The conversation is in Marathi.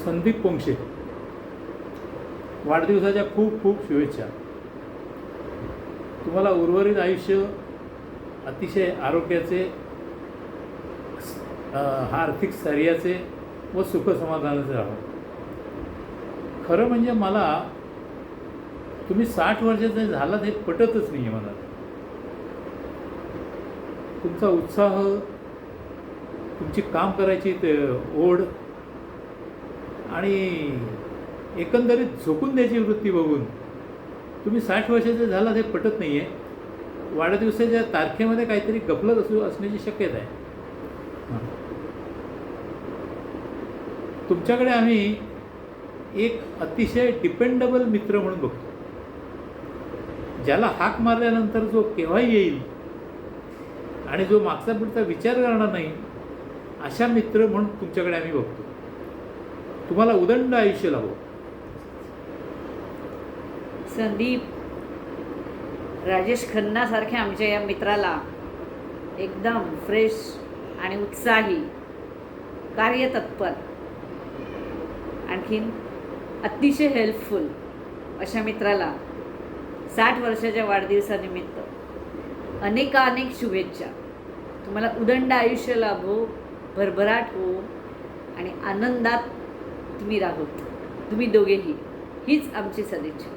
संदीप पोंक्षे, वाढदिवसाच्या खूप खूप शुभेच्छा. तुम्हाला उर्वरित आयुष्य अतिशय आरोग्याचे, आर्थिक स्थैर्याचे व सुखसमाधानाचे राहो. खरं म्हणजे मला तुम्ही 60 वर्षाचे झालात हे पटतच नाही आहे मला. तुमचा उत्साह, तुमची काम करायची ते ओढ आणि एकंदरीत झोकून द्यायची वृत्ती बघून तुम्ही 60 वर्षाचे झालात हे पटत नाही आहे. वाढदिवसाच्या तारखेमध्ये काहीतरी गफलत असण्याची शक्यता आहे. तुमच्याकडे आम्ही एक अतिशय डिपेंडेबल मित्र म्हणून बघतो, ज्याला हाक मारल्यानंतर जो केव्हाही येईल आणि जो मागचा पुढचा विचार करणार नाही, अशा मित्र म्हणून तुमच्याकडे आम्ही बघतो. तुम्हाला उदंड आयुष्य लाभो. संदीप, राजेश खन्नासारख्या आमच्या या मित्राला एकदम फ्रेश आणि उत्साही, कार्यतत्पर, आणखीन अतिशय हेल्पफुल अशा मित्राला 60 वर्षाच्या वाढदिवसानिमित्त अनेकानेक शुभेच्छा. तुम्हाला उदंड आयुष्य लाभो, भरभराट हो आणि आनंदात तुम्ही राहोत, तुम्ही दोघेही. हीच आमची सदिच्छा.